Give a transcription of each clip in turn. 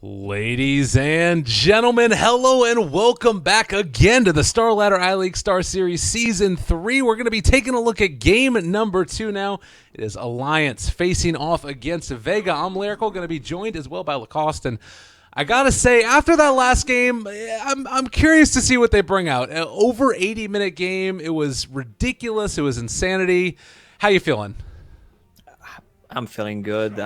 Ladies and gentlemen, hello and welcome back again to the Star Ladder iLeague Star Series Season 3. We're going to be taking a look at game number 2 now. It is Alliance facing off against Vega. I'm Lyrical, going to be joined as well by Lacoste. And I got to say, after that last game, I'm curious to see what they bring out. Over 80-minute game. It was ridiculous. It was insanity. How you feeling? I'm feeling good.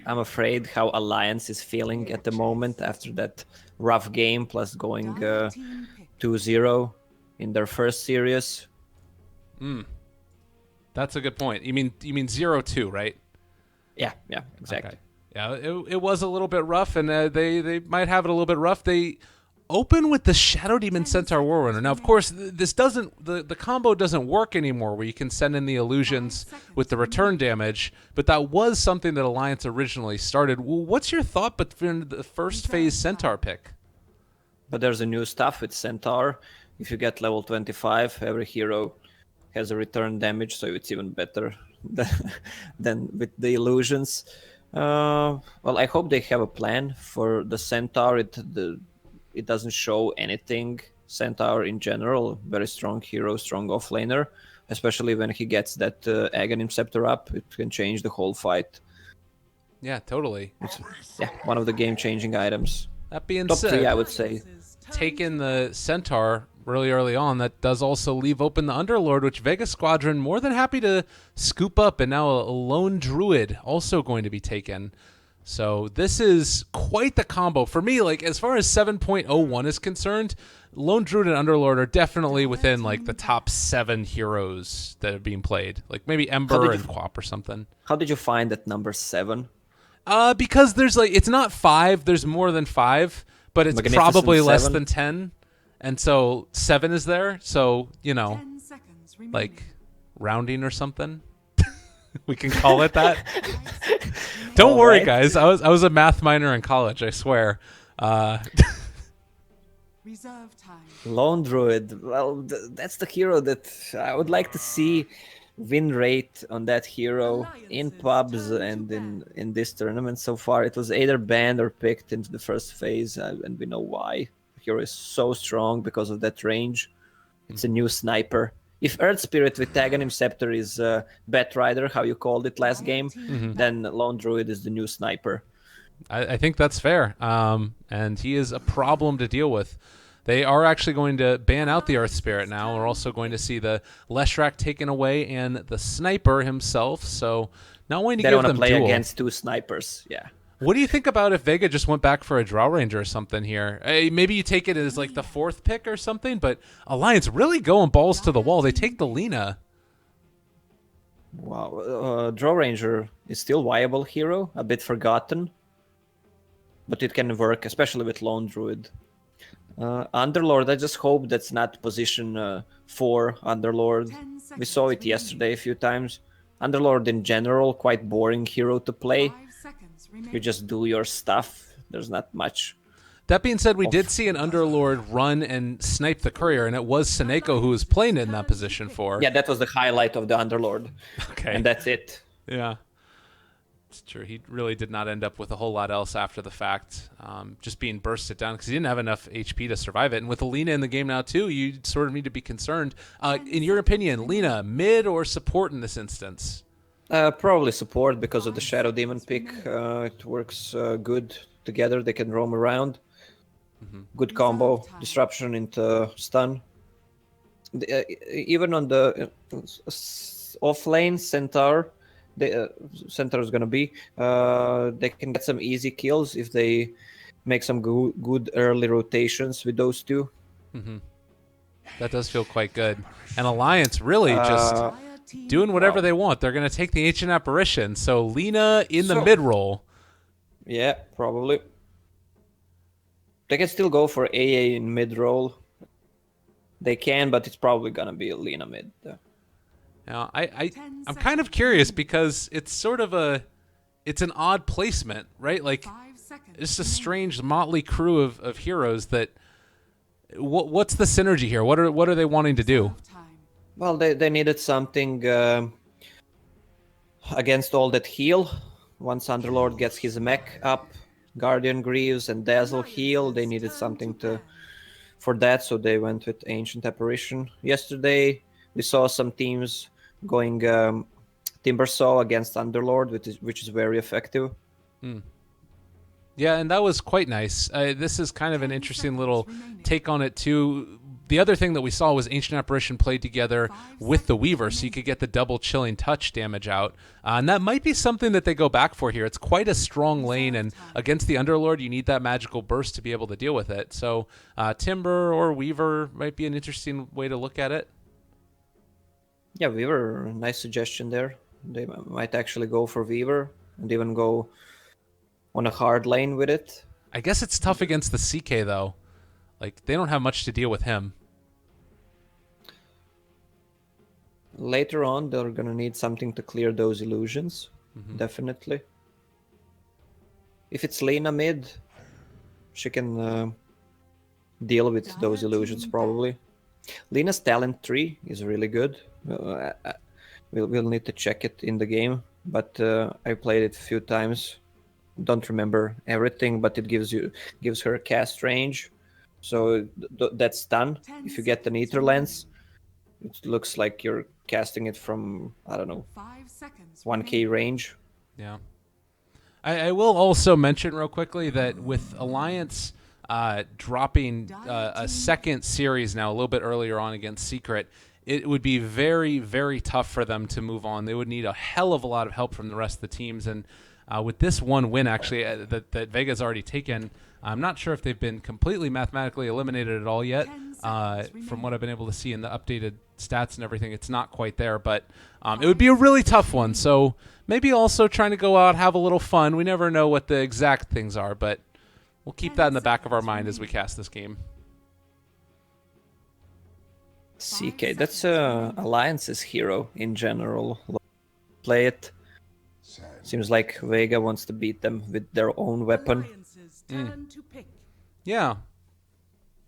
I'm afraid how Alliance is feeling at the moment after that rough game, plus going 2-0 in their first series. That's a good point. You mean 0-2, right? Yeah, exactly. Okay. Yeah, it was a little bit rough, and they might have it a little bit rough. They open with the Shadow Demon Centaur Warrunner. Now, of course, this doesn't the combo doesn't work anymore, where you can send in the illusions with the return damage. But that was something that Alliance originally started. Well, what's your thought between the first phase Centaur pick? But there's a new stuff with Centaur. If you get level 25, every hero has a return damage, so it's even better than with the illusions. Well, I hope they have a plan for the Centaur. It doesn't show anything. Centaur in general, very strong hero, strong offlaner, especially when he gets that Aghanim Scepter up. It can change the whole fight. Yeah, totally. It's one of the game-changing items. That being Top said, 3, I would say. Taking the Centaur really early on, that does also leave open the Underlord, which Vega Squadron more than happy to scoop up, and now a lone druid also going to be taken. So this is quite the combo. For me, like, as far as 7.01 is concerned, Lone Druid and Underlord are definitely within, like, the top 7 heroes that are being played. Like, maybe Ember and Quap or something. How did you find that number 7? Because there's, like, it's not 5. There's more than 5, but it's probably less than 10. And so 7 is there. So, you know, like, rounding or something. We can call it that. Don't worry, right, guys. I was a math minor in college, I swear. Reserve time. Lone Druid. Well, that's the hero that I would like to see win rate on that hero in pubs and in this tournament so far. It was either banned or picked into the first phase, and we know why. The hero is so strong because of that range. It's a new sniper. If Earth Spirit with Aghanim Scepter is Bat Rider, how you called it last game, then Lone Druid is the new sniper. I think that's fair. And he is a problem to deal with. They are actually going to ban out the Earth Spirit now. We're also going to see the Leshrac taken away and the sniper himself. So not wanting to give them duel. They want to play against 2 snipers, yeah. What do you think about if Vega just went back for a Draw Ranger or something here? Maybe you take it as like the 4th pick or something, but Alliance really going balls to the wall. They take the Lina. Wow, Draw Ranger is still viable hero, a bit forgotten, but it can work, especially with Lone Druid. Underlord, I just hope that's not position 4 Underlord. We saw it yesterday a few times. Underlord in general, quite boring hero to play. You just do your stuff. There's not much. That being said, we did see an Underlord run and snipe the courier, and it was Seneko who was playing in that position for. Yeah, that was the highlight of the Underlord. Okay. And that's it. Yeah. It's true. He really did not end up with a whole lot else after the fact, just being bursted down because he didn't have enough HP to survive it. And with Lina in the game now, too, you sort of need to be concerned. In your opinion, Lina, mid or support in this instance? Probably support because of the Shadow Demon pick. It works good together. They can roam around. Good combo. Disruption into stun. Even on the off lane, Centaur, Centaur is going to be, they can get some easy kills if they make some good early rotations with those 2. That does feel quite good. And Alliance really just doing whatever they want. They're going to take the Ancient Apparition. So Lina in the mid role. Yeah, probably. They can still go for AA in mid role. They can, but it's probably going to be a Lina mid. Now, I'm kind of curious because it's sort of it's an odd placement, right? Like, it's a strange motley crew of heroes that, what's the synergy here? What are they wanting to do? Well, they needed something against all that heal. Once Underlord gets his mech up, Guardian Greaves and Dazzle heal. They needed something for that, so they went with Ancient Apparition. Yesterday, we saw some teams going Timbersaw against Underlord, which is very effective. Yeah, and that was quite nice. This is kind of an interesting little take on it, too. The other thing that we saw was Ancient Apparition played together with the Weaver, so you could get the double Chilling Touch damage out. And that might be something that they go back for here. It's quite a strong lane, and against the Underlord, you need that magical burst to be able to deal with it. So Timber or Weaver might be an interesting way to look at it. Yeah, Weaver, nice suggestion there. They might actually go for Weaver and even go on a hard lane with it. I guess it's tough against the CK, though. Like, they don't have much to deal with him. Later on, they're gonna need something to clear those illusions. Definitely. If it's Lena mid, she can deal with those illusions probably. Lena's talent tree is really good. We'll need to check it in the game, but I played it a few times. Don't remember everything, but it gives her a cast range, so that's done. If you get the Nether Lens, it looks like you're casting it from, I don't know, 1k range. Yeah. I will also mention real quickly that with Alliance dropping a second series now a little bit earlier on against Secret, it would be very, very tough for them to move on. They would need a hell of a lot of help from the rest of the teams. And with this one win, actually, that Vega's already taken, I'm not sure if they've been completely mathematically eliminated at all yet. From what I've been able to see in the updated stats and everything, it's not quite there. But it would be a really tough one. So maybe also trying to go out, have a little fun. We never know what the exact things are, but we'll keep that in the back of our mind as we cast this game. CK, that's Alliance's hero in general. Play it. Seems like Vega wants to beat them with their own weapon. Yeah.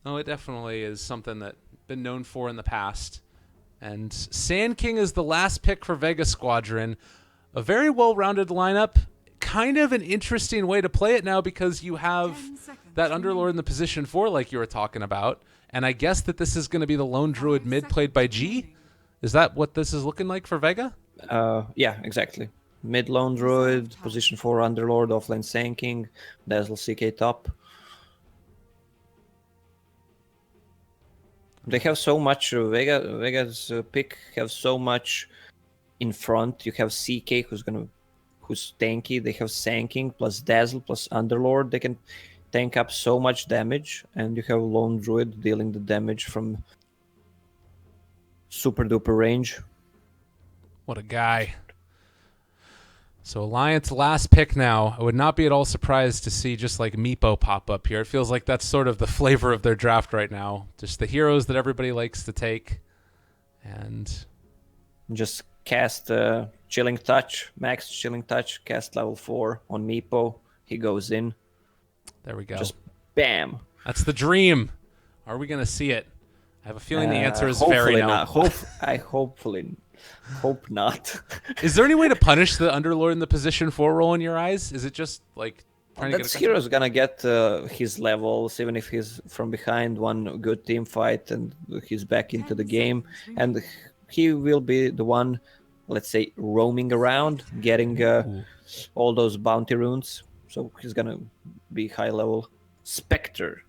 Oh, it definitely is something that's been known for in the past. And Sand King is the last pick for Vega Squadron. A very well-rounded lineup. Kind of an interesting way to play it now because you have that Underlord in the position 4 like you were talking about. And I guess that this is going to be the lone druid mid played by G. Is that what this is looking like for Vega? Yeah, exactly. Mid lone druid, position 4 Underlord, offlane Sand King, Dazzle CK top. They have so much. Vega's pick have so much in front. You have CK who's tanky. They have Sand King plus Dazzle plus Underlord. They can tank up so much damage, and you have lone druid dealing the damage from super duper range. What a guy. So Alliance last pick now. I would not be at all surprised to see just like Meepo pop up here. It feels like that's sort of the flavor of their draft right now. Just the heroes that everybody likes to take. And just cast Chilling Touch, max Chilling Touch, cast level 4 on Meepo. He goes in. There we go. Just bam. That's the dream. Are we going to see it? I have a feeling the answer is very no. I hope not. Is there any way to punish the Underlord in the position 4 role in your eyes? Is it just like trying to get that hero's gonna get his levels, even if he's from behind one good team fight and he's back into the game, and he will be the one, let's say, roaming around, getting all those bounty runes. So he's gonna be high level. Spectre.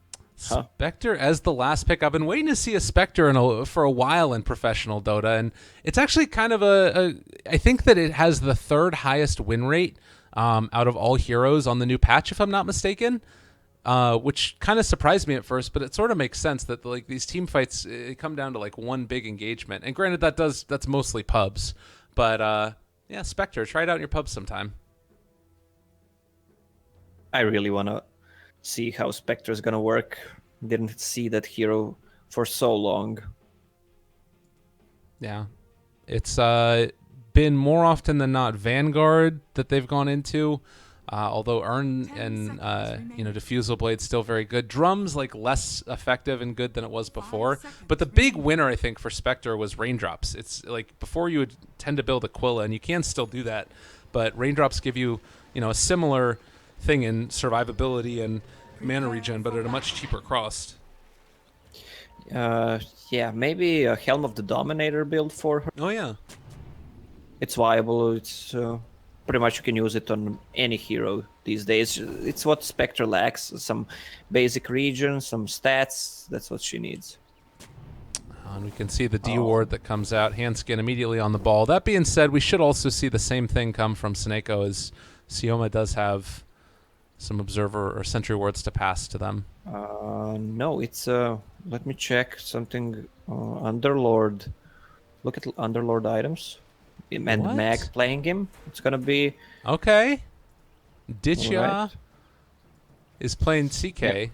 Huh? Spectre as the last pick. I've been waiting to see a Spectre for a while in professional Dota, and it's actually kind of I think that it has the third highest win rate out of all heroes on the new patch, if I'm not mistaken, which kind of surprised me at first, but it sort of makes sense that like these team fights come down to like one big engagement. And granted, that's mostly pubs, but yeah, Spectre, try it out in your pubs sometime. I really want to see how Spectre is gonna work. Didn't see that hero for so long. Yeah, it's been more often than not Vanguard that they've gone into. Although Urn and Diffusal Blade's still very good. Drum's like less effective and good than it was before. But the big winner, I think, for Spectre was Raindrops. It's like before you would tend to build Aquila, and you can still do that, but Raindrops give you a similar thing in survivability and mana regen, but at a much cheaper cost. Yeah, maybe a Helm of the Dominator build for her. Oh yeah. It's viable. It's pretty much you can use it on any hero these days. It's what Spectre lacks: some basic regen, some stats. That's what she needs. And we can see the D ward that comes out. Handskin immediately on the ball. That being said, we should also see the same thing come from Seneko, as Sioma does have some observer or sentry wards to pass to them. No, it's let me check something. Underlord. Look at Underlord items. And What? Mag playing him. It's gonna be Okay. Ditya Alright. is playing CK. Yep.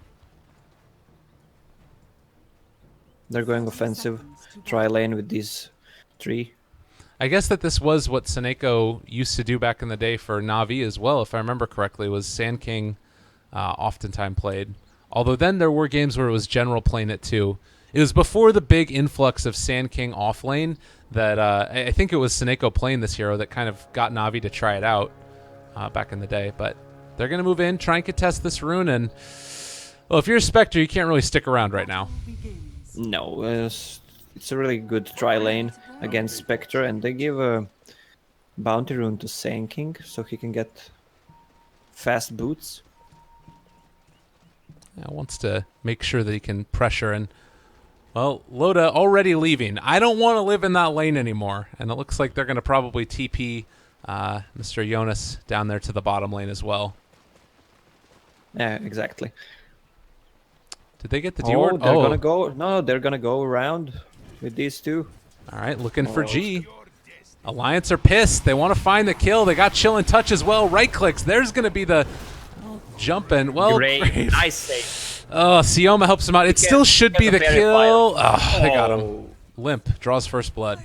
They're going offensive. Try lane with these 3. I guess that this was what Seneko used to do back in the day for Na'Vi as well, if I remember correctly, was Sand King oftentimes played. Although then there were games where it was General playing it too. It was before the big influx of Sand King off lane that I think it was Seneko playing this hero that kind of got Na'Vi to try it out back in the day. But they're going to move in, try and contest this rune, and well, if you're a Spectre, you can't really stick around right now. No, it's a really good try lane against Spectre, and they give a bounty rune to Sand King so he can get fast boots. Yeah, wants to make sure that he can pressure, and well, Loda already leaving. I don't want to live in that lane anymore, and it looks like they're going to probably TP Mr. Jonas down there to the bottom lane as well. Yeah, exactly. Did they get the D-ward? They're gonna go. No, they're gonna go around with these 2. All right, looking for G. Alliance are pissed. They want to find the kill. They got chill and touch as well. Right clicks. There's going to be the jumping. Well, Great. Nice save. Oh, Sioma helps him out. It still should be the kill. Oh, they got him. Oh. Limp draws first blood.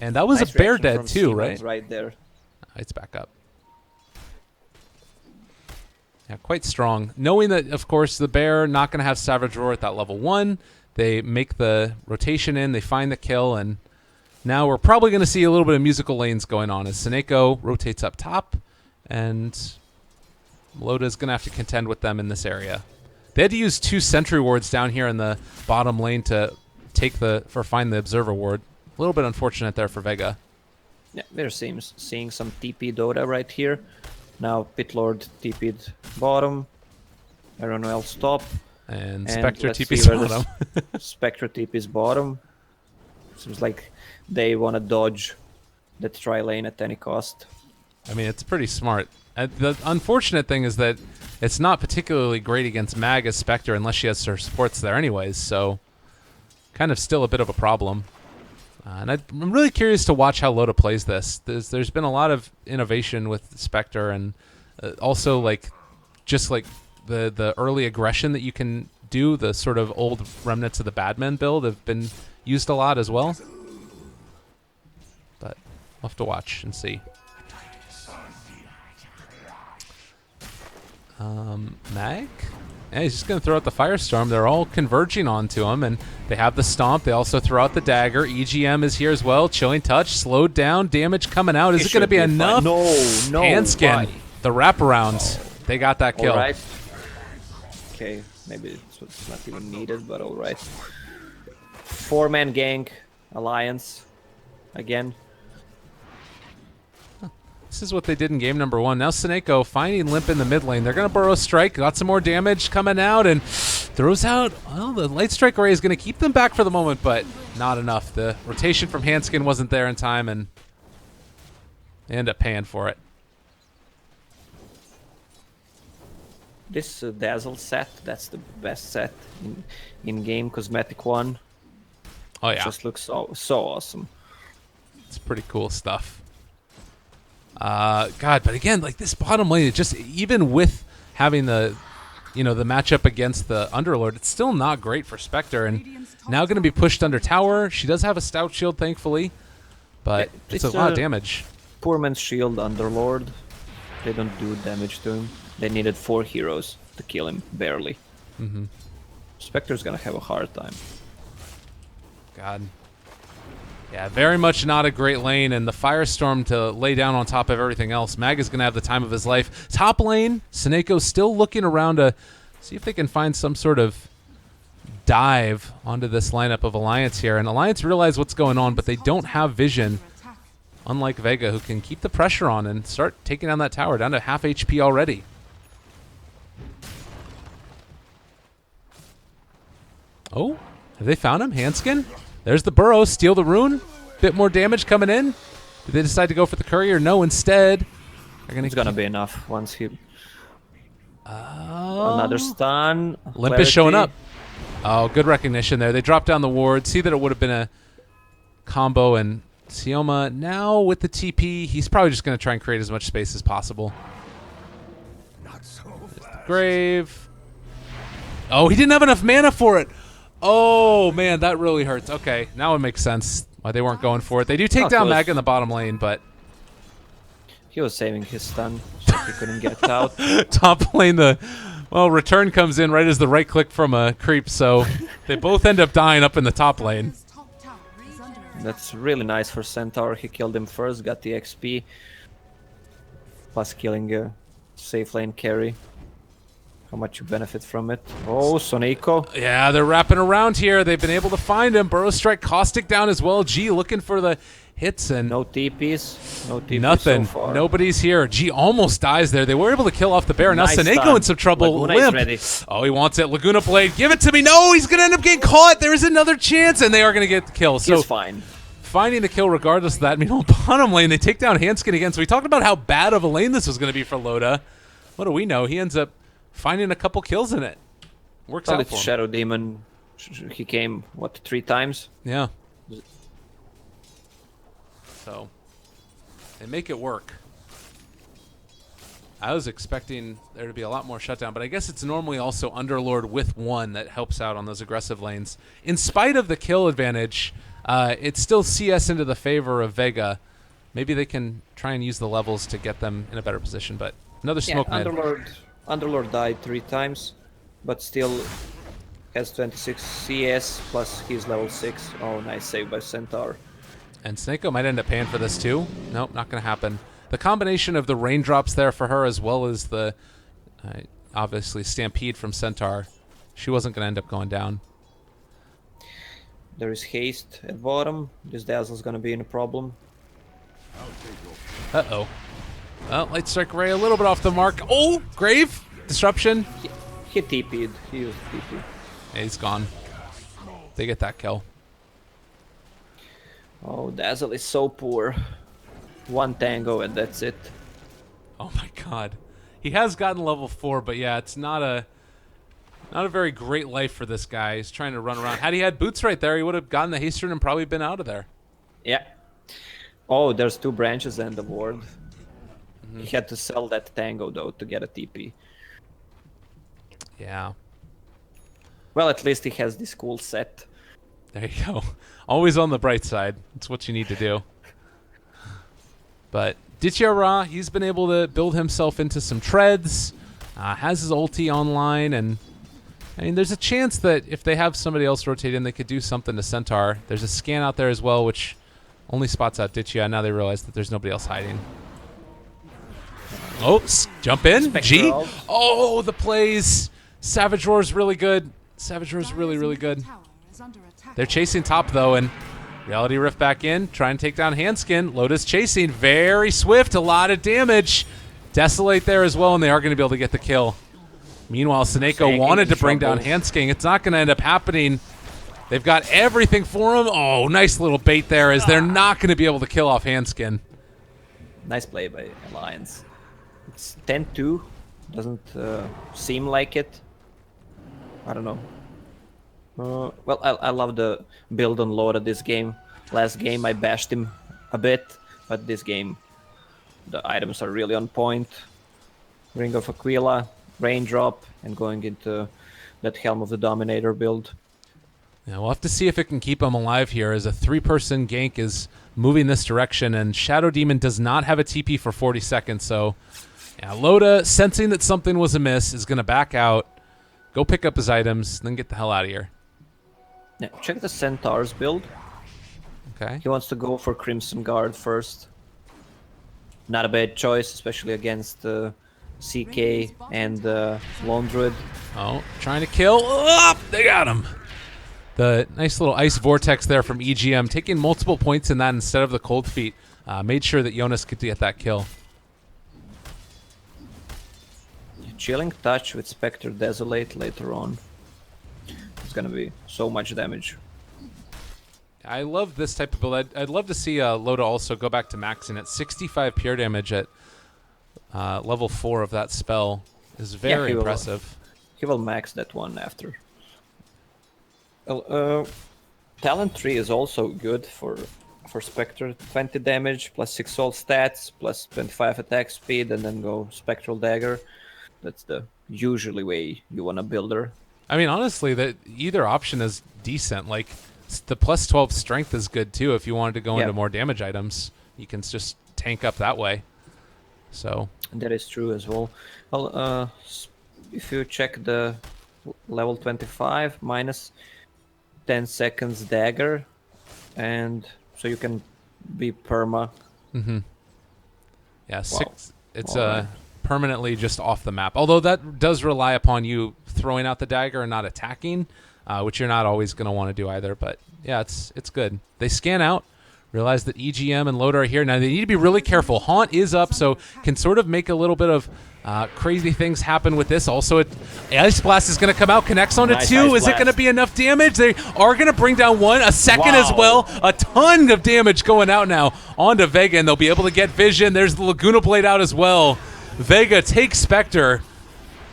And that was Nice a bear reaction dead from too, Siemens right? Right there. It's back up. Yeah, quite strong. Knowing that, of course, the bear not going to have Savage Roar at that level 1. They make the rotation in, they find the kill, and now we're probably going to see a little bit of musical lanes going on as Seneko rotates up top, and Loda's going to have to contend with them in this area. They had to use 2 sentry wards down here in the bottom lane to find the observer ward. A little bit unfortunate there for Vega. Yeah, they're seeing some TP Dota right here. Now Pit Lord TP'd bottom. Everyone else top. And Spectre let's TP's see where bottom. Spectre TP's bottom. Seems like they want to dodge the tri lane at any cost. I mean, it's pretty smart. The unfortunate thing is that it's not particularly great against Mag as Spectre unless she has her supports there anyways, so kind of still a bit of a problem. And I'm really curious to watch how Loda plays this. There's been a lot of innovation with Spectre, and also just the early aggression that you can do, the sort of old remnants of the Badman build have been used a lot as well. But we'll have to watch and see. Mag? Yeah, he's just going to throw out the Firestorm. They're all converging onto him, and they have the Stomp. They also throw out the Dagger. EGM is here as well. Chilling Touch, slowed down, damage coming out. Is it going to be enough? No. Handskin, Why? the wraparound. They got that kill. All right. Okay, maybe it's not even needed, but all right. 4-man gang, Alliance, again. This is what they did in game number 1. Now Seneko finding Limp in the mid lane. They're going to Burrow Strike. Got some more damage coming out and throws out. Well, the Light Strike Array is going to keep them back for the moment, but not enough. The rotation from Handskin wasn't there in time, and they end up paying for it. This Dazzle set, that's the best set in game cosmetic 1. Oh yeah, Just looks so awesome. it's pretty cool stuff. God, but again, like this bottom lane, it just even with having the matchup against the Underlord, it's still not great for Spectre, and now going to be pushed under tower. She does have a stout shield, thankfully, but it's a lot of damage. Poor man's shield Underlord. They don't do damage to him. They needed 4 heroes to kill him, barely. Mm-hmm. Spectre's gonna have a hard time. God. Yeah, very much not a great lane, and the Firestorm to lay down on top of everything else. Mag is going to have the time of his life. Top lane, Seneko still looking around to see if they can find some sort of dive onto this lineup of Alliance here. And Alliance realize what's going on, but they don't have vision, unlike Vega, who can keep the pressure on and start taking down that tower, down to half HP already. Oh, have they found him? Hanskin? There's the burrow, steal the rune. Bit more damage coming in. Did they decide to go for the courier? No, instead. It's gonna be enough once he... Another stun. Limp is showing up. Oh, good recognition there. They dropped down the ward. See that it would have been a combo, and Sioma now with the TP, he's probably just going to try and create as much space as possible. There's the grave. Oh, he didn't have enough mana for it. Oh, man, that really hurts. Okay, now it makes sense why they weren't going for it. They do take down Mag in the bottom lane, but... He was saving his stun, so he couldn't get out. Top lane, well, return comes in right as the right click from a creep, so they both end up dying up in the top lane. That's really nice for Centaur. He killed him first, got the XP, plus killing a safe lane carry. How much you benefit from it. Oh, Soneko. Yeah, they're wrapping around here. They've been able to find him. Burrow Strike, Caustic down as well. G looking for the hits, and no TPs. No TPs nothing. So far. Nobody's here. G almost dies there. They were able to kill off the bear. Nice now Soneko in some trouble. Laguna Limp. Oh, he wants it. Laguna Blade. Give it to me. No, he's going to end up getting caught. There is another chance, and they are going to get the kill. So he's fine. Finding the kill regardless of that. Meanwhile, bottom lane, they take down Hanskin again. So we talked about how bad of a lane this was going to be for Loda. What do we know? He ends up finding a couple kills in it. Works out for him. Shadow Demon, he came, what, 3 times? Yeah. So, they make it work. I was expecting there to be a lot more shutdown, but I guess it's normally also Underlord with 1 that helps out on those aggressive lanes. In spite of the kill advantage, it's still CS into the favor of Vega. Maybe they can try and use the levels to get them in a better position, but another smoke mid. Underlord died 3 times, but still has 26 CS, plus he's level 6. Oh, nice save by Centaur. And Snako might end up paying for this too. Nope, not going to happen. The combination of the raindrops there for her, as well as the, obviously, Stampede from Centaur, she wasn't going to end up going down. There is haste at bottom. This Dazzle's going to be in a problem. Uh-oh. Well, Light Strike Ray a little bit off the mark. Oh, Grave! Disruption. He TP'd. He used TP. Yeah, he's gone. They get that kill. Oh, Dazzle is so poor. 1 tango and that's it. Oh my god. He has gotten level 4, but yeah, it's not a very great life for this guy. He's trying to run around. Had he had boots right there, he would have gotten the haste rune and probably been out of there. Yeah. Oh, there's 2 branches and the ward. He had to sell that tango though to get a TP. Yeah. Well, at least he has this cool set. There you go. Always on the bright side. That's what you need to do. But Ditya Ra, he's been able to build himself into some treads, has his ulti online, and I mean, there's a chance that if they have somebody else rotate in, they could do something to Centaur. There's a scan out there as well, which only spots out Ditya. Now they realize that there's nobody else hiding. Oh, jump in. G. Oh, the plays. Savage Roar's really good. Savage Roar's really, really good. They're chasing top, though, and Reality Rift back in. Try and take down Hanskin. Lotus chasing. Very swift. A lot of damage. Desolate there as well, and they are going to be able to get the kill. Meanwhile, Seneko wanted to bring down Hanskin. It's not going to end up happening. They've got everything for him. Oh, nice little bait there, as they're not going to be able to kill off Hanskin. Nice play by Alliance. It's 10-2. Doesn't seem like it. I don't know. Well, I love the build on Loda this game. Last game I bashed him a bit, but this game the items are really on point. Ring of Aquila, Raindrop, and going into that Helm of the Dominator build. Yeah, we'll have to see if it can keep him alive here, as a 3-person gank is moving this direction, and Shadow Demon does not have a TP for 40 seconds, so yeah, Loda, sensing that something was amiss, is going to back out, go pick up his items, then get the hell out of here. Yeah, check the Centaur's build. Okay. He wants to go for Crimson Guard first. Not a bad choice, especially against CK and Lone Druid. Oh, trying to kill. Oh, they got him. The nice little ice vortex there from EGM, taking multiple points in that instead of the cold feet, made sure that Jonas could get that kill. Chilling Touch with Spectre Desolate later on. It's gonna be so much damage. I love this type of build. I'd love to see Loda also go back to maxing at 65 pure damage at level 4 of that spell is very impressive. He will max that one after. Talent tree is also good for Spectre. 20 damage plus 6 all stats plus 25 attack speed, and then go Spectral Dagger. That's the usually way you want to build her. I mean, honestly, that either option is decent. Like the plus 12 strength is good too. If you wanted to go into more damage items, you can just tank up that way. So that is true as well. Well, if you check the level 25 minus 10 seconds dagger, and so you can be perma. Mm-hmm. Yeah, Wow. It's permanently just off the map. Although that does rely upon you throwing out the dagger and not attacking, which you're not always going to want to do either. But yeah, it's good. They scan out, realize that EGM and Loda are here. Now they need to be really careful. Haunt is up, so can sort of make a little bit of crazy things happen with this. Also, Ice Blast is going to come out, connects onto Nice 2. Ice Is it going to Blast. be enough damage? They are going to bring down 1, a second as Wow. well. A ton of damage going out now onto Vega, and they'll be able to get vision. There's the Laguna Blade out as well. Vega takes Spectre,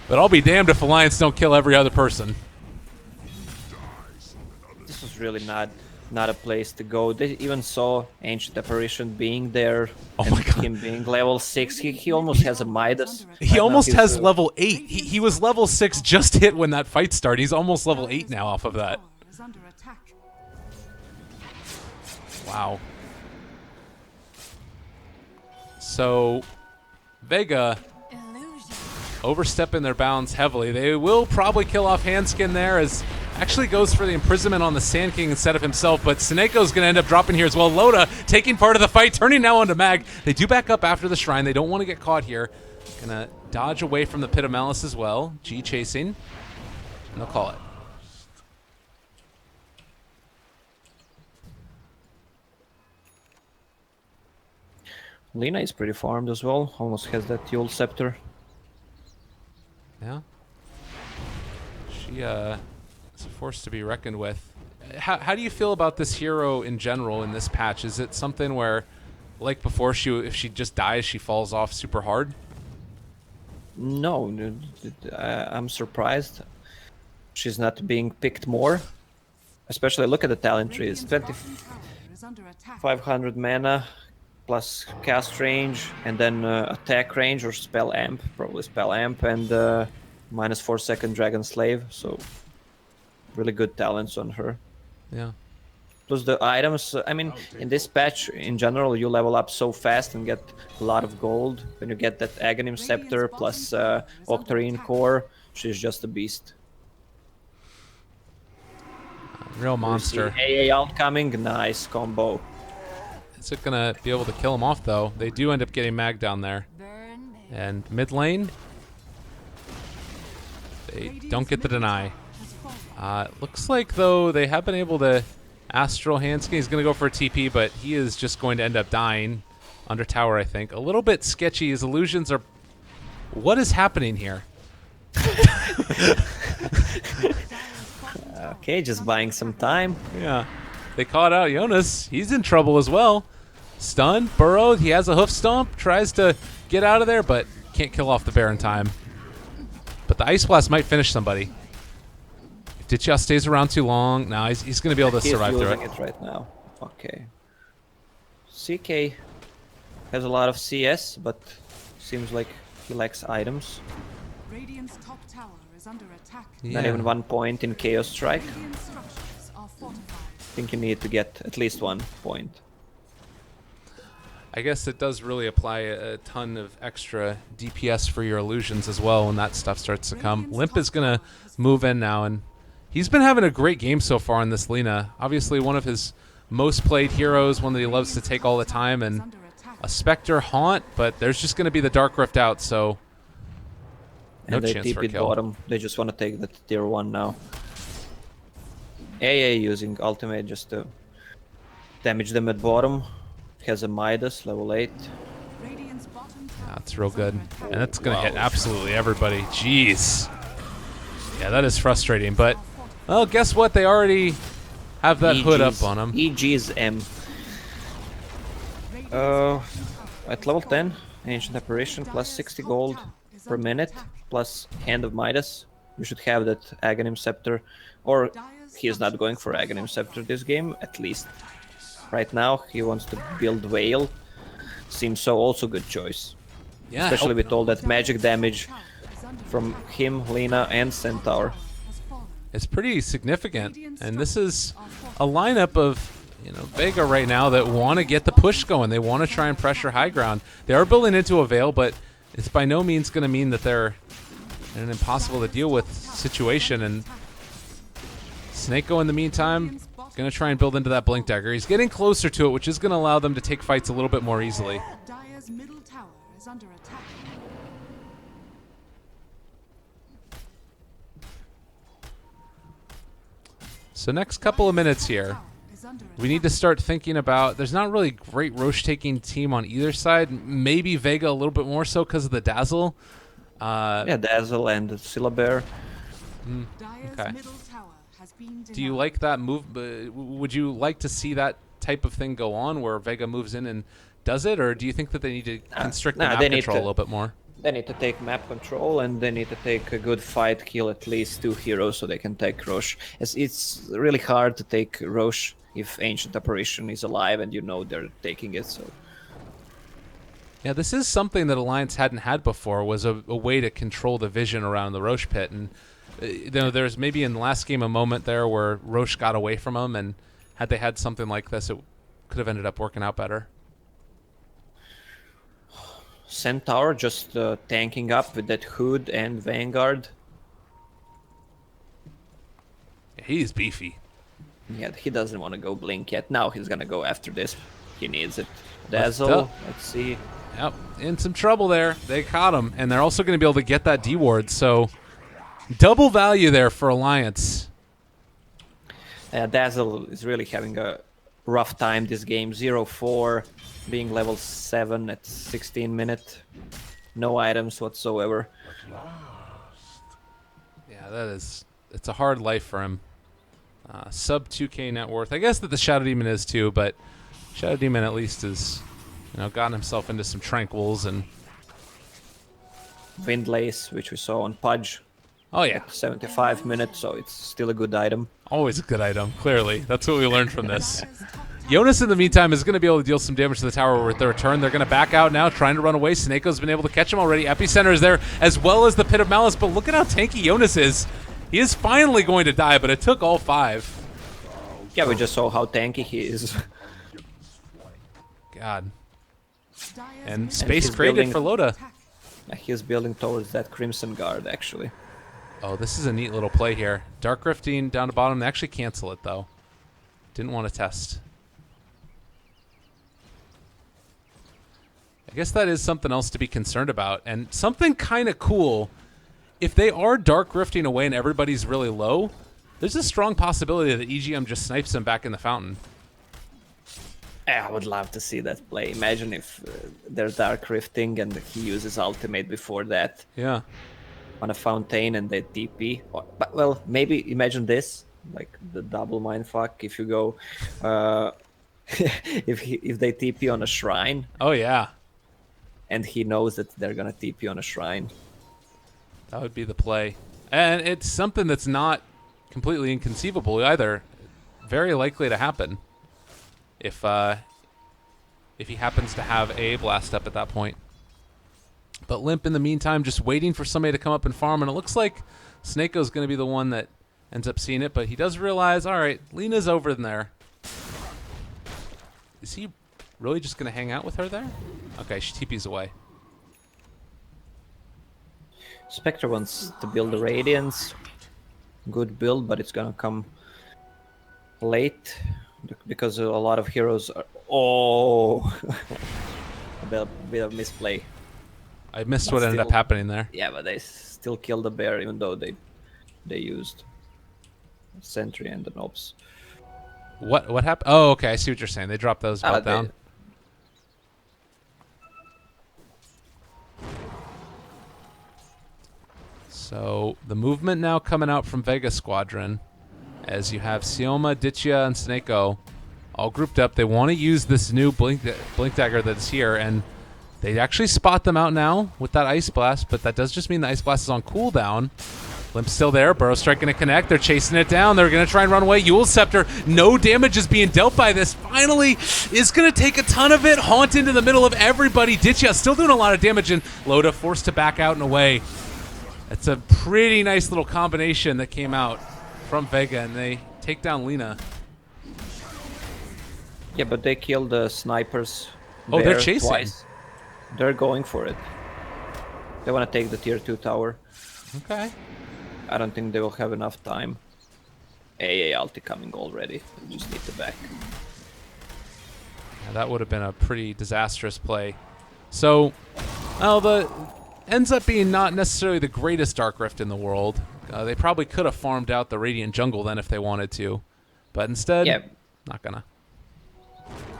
but I'll be damned if Alliance don't kill every other person. This was really not a place to go. They even saw Ancient Apparition being there. Oh and my God. him being level 6. He almost has a Midas. He Right now almost he's, has level 8. He was level 6 just hit when that fight started. He's almost level 8 now off of that. Wow. So Vega overstepping their bounds heavily. They will probably kill off Handskin there, as actually goes for the imprisonment on the Sand King instead of himself, but Sineko's going to end up dropping here as well. Loda taking part of the fight, turning now onto Mag. They do back up after the Shrine. They don't want to get caught here. Going to dodge away from the Pit of Malice as well. G chasing, and they'll call it. Lina is pretty farmed as well. Almost has that Yule Scepter. Yeah. She is a force to be reckoned with. How do you feel about this hero in general in this patch? Is it something where, like before, if she just dies, she falls off super hard? No, I'm surprised she's not being picked more. Especially look at the talent trees. 2500 mana plus cast range, and then attack range or spell amp, probably spell amp, and minus 4 second Dragon Slave. So really good talents on her. Yeah. Plus the items, I mean, in this patch, in general, you level up so fast and get a lot of gold. When you get that Aghanim Scepter plus Octarine Core, she's just a beast. Real monster. AA outcoming, nice combo. Is it going to be able to kill him off, though? They do end up getting Mag down there. And mid lane, they don't get the deny. Looks like, though, they have been able to Astral Handskin. He's going to go for a TP, but he is just going to end up dying under tower, I think. A little bit sketchy. His illusions are... What is happening here? Okay, just buying some time. Yeah. They caught out Jonas. He's in trouble as well. Stun, burrowed. He has a hoof stomp. Tries to get out of there, but can't kill off the bear in time. But the Ice Blast might finish somebody. If Ditya stays around too long, no, he's going to be able to survive through it. He's using it right now. Okay. CK has a lot of CS, but seems like he lacks items. Radiant's top tower is under attack. Not even 1 point in Chaos Strike. Radiant structures are fortified. I think you need to get at least 1 point. I guess it does really apply a ton of extra DPS for your illusions as well when that stuff starts to come. Limp is going to move in now, and he's been having a great game so far in this Lina. Obviously one of his most played heroes, one that he loves to take all the time, and Under attack. a Spectre Haunt, but there's just going to be the Dark Rift out, so no And they chance for TP'd kill. bottom. They just want to take the tier 1 now. AA using ultimate just to damage them at bottom. Has a Midas, level 8. Radiant's bottom tower That's real is good. under attack. And that's going to hit absolutely everybody. Jeez. Yeah, that is frustrating, but, well, guess what? They already have that hood up on them. EG's M. At level 10, Ancient Apparition plus 60 gold per minute plus Hand of Midas. You should have that Aghanim Scepter. Or he is not going for Aghanim Scepter this game, at least. Right now, he wants to build Veil. Seems so also good choice. Yeah, Especially with all that magic damage from him, Lina, and Centaur. Has fallen. it's pretty significant. And this is a lineup of, Vega right now that want to get the push going. They want to try and pressure high ground. They are building into a Veil, but it's by no means going to mean that they're in an impossible to deal with situation. And Snako, in the meantime, going to try and build into that Blink Dagger. He's getting closer to it, which is going to allow them to take fights a little bit more easily. Dire's middle tower is under attack. So next couple of minutes here, Is under we need to start thinking about, there's not really great Roche-taking team on either side. Maybe Vega a little bit more so because of the Dazzle. Yeah, Dazzle and Syllabear. Dire's okay. middle tower has been Do you denied. like that move? Would you like to see that type of thing go on where Vega moves in and does it? Or do you think that they need to constrict the nah, map they need control a to- little bit more? They need to take map control and they need to take a good fight, kill at least 2 heroes so they can take Roche. It's really hard to take Roche if Ancient Apparition is alive and they're taking it. So Yeah, this is something that Alliance hadn't had before, was a way to control the vision around the Roche pit. And there's maybe in the last game a moment there where Roche got away from him, and had they had something like this, it could have ended up working out better. Centaur just tanking up with that Hood and Vanguard. Yeah, he's beefy. Yeah, he doesn't want to go Blink yet. Now he's gonna go after this. He needs it. Let's Dazzle, go. let's see. Yep, in some trouble there. They caught him, and they're also going to be able to get that D-ward, so double value there for Alliance. Dazzle is really having a rough time this game. 0-4, being level 7 at 16 minute. No items whatsoever. Yeah, it's a hard life for him. Sub 2K net worth. I guess that the Shadow Demon is too, but Shadow Demon at least is, gotten himself into some tranquils and... Windlace, which we saw on Pudge. Oh yeah, 75 minutes, so it's still a good item. always a good item, clearly. That's what we learned from this. Jonas, in the meantime, is going to be able to deal some damage to the tower with the return. They're going to back out now, trying to run away. Snako's been able to catch him already. Epicenter is there, as well as the Pit of Malice, but look at how tanky Jonas is. He is finally going to die, but it took all 5. Yeah, we just saw how tanky he is. God. Dire's And middle space he's created building- for Loda. attack. He's building towards that Crimson Guard, actually. Oh, this is a neat little play here. Dark Rifting down to bottom. They actually cancel it, though. Didn't want to test. I guess that is something else to be concerned about. And something kind of cool. If they are Dark Rifting away and everybody's really low, there's a strong possibility that EGM just snipes them back in the fountain. I would love to see that play. Imagine if they're Dark Rifting and he uses ultimate before that Yeah. on a fountain and they TP. But, well, maybe imagine this, like the double mindfuck. If you go, if they TP on a shrine Oh, yeah. and he knows that they're gonna TP on a shrine. That would be the play. And it's something that's not completely inconceivable either. Very likely to happen. If he happens to have a blast up at that point. But Limp, in the meantime, just waiting for somebody to come up and farm, and it looks like Snako's going to be the one that ends up seeing it, but he does realize, all right, Lena's over in there. Is he really just going to hang out with her there? Okay, she TP's away. Spectre wants to build the Radiance. Good build, but it's gonna come late. because a lot of heroes are. Oh, a bit of misplay. I missed But what ended up still- happening there. Yeah, but they still killed the bear, even though they used sentry and the nobs. What happened? Oh, okay. I see what you're saying. They dropped those both They- down. So the movement now coming out from Vega Squadron, as you have Sioma, Ditya, and Snako all grouped up. They want to use this new blink dagger that's here, and they actually spot them out now with that Ice Blast, but that does just mean the Ice Blast is on cooldown. Limp's still there. Burrow Strike going to connect. They're chasing it down. They're going to try and run away. Eul's Scepter, no damage is being dealt by this. Finally, is going to take a ton of it. Haunt into the middle of everybody. Ditya still doing a lot of damage, and Loda forced to back out and away. It's a pretty nice little combination that came out from Vega, and they take down Lina. Yeah, but they killed the snipers. Oh, they're there chasing. Twice. They're going for it. They want to take the tier 2 tower. Okay. I don't think they will have enough time. AA ulti coming already. They just need to back. Yeah, that would have been a pretty disastrous play. So, well, the ends up being not necessarily the greatest Dark Rift in the world. They probably could have farmed out the Radiant Jungle then if they wanted to. But instead, Yeah. not gonna.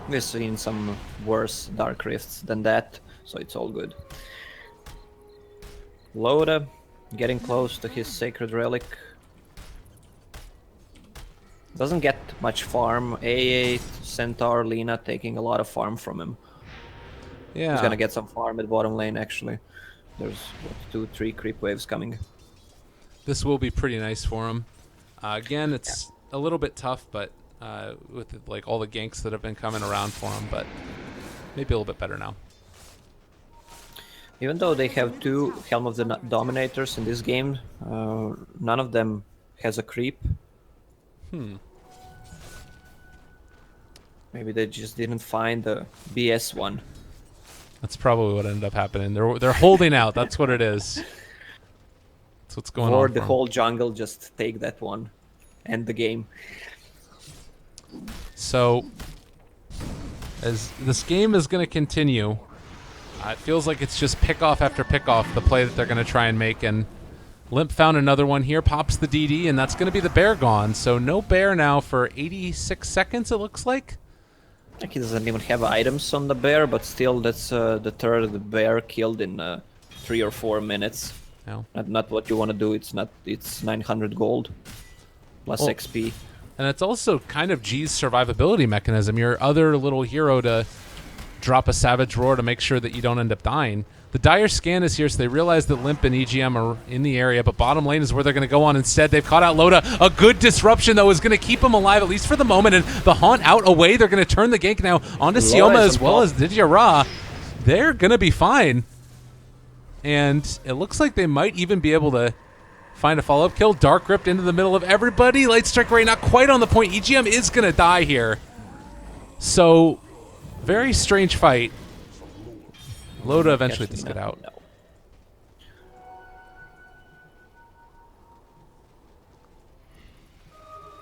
We've seen some worse Dark Rifts than that, so it's all good. Loda getting close to his Sacred Relic. Doesn't get much farm. AA, Centaur, Lina taking a lot of farm from him. Yeah. He's gonna get some farm at bottom lane actually. There's what, 2-3 creep waves coming. This will be pretty nice for him. Again, it's a little bit tough, but with like all the ganks that have been coming around for him, but maybe a little bit better now. Even though they have 2 Helm of the Dominators in this game, none of them has a creep. Maybe they just didn't find the BS one. That's probably what ended up happening. They're holding out. That's what it is. That's what's going Or on. the for 'em. whole jungle just take that one. End the game. So, as this game is going to continue, it feels like it's just pick-off after pick-off, the play that they're going to try and make. And Limp found another one here, pops the DD, and that's going to be the bear gone. So no bear now for 86 seconds, it looks like. Like he doesn't even have items on the bear, but still that's the third bear killed in 3 or 4 minutes. No. Not what you want to do. It's 900 gold plus Well, XP. And it's also kind of G's survivability mechanism. Your other little hero to drop a Savage Roar to make sure that you don't end up dying. The Dire Scan is here, so they realize that Limp and EGM are in the area, but bottom lane is where they're going to go on instead. They've caught out Loda. A good disruption, though, is going to keep them alive, at least for the moment, and the Haunt out away. They're going to turn the gank now onto Loda Sioma is as well on as Didier Ra. They're going to be fine. And it looks like they might even be able to find a follow-up kill. Dark Ripped into the middle of everybody. Light Strike Ray not quite on the point. EGM is going to die here. So, very strange fight. Loda eventually does get out. No.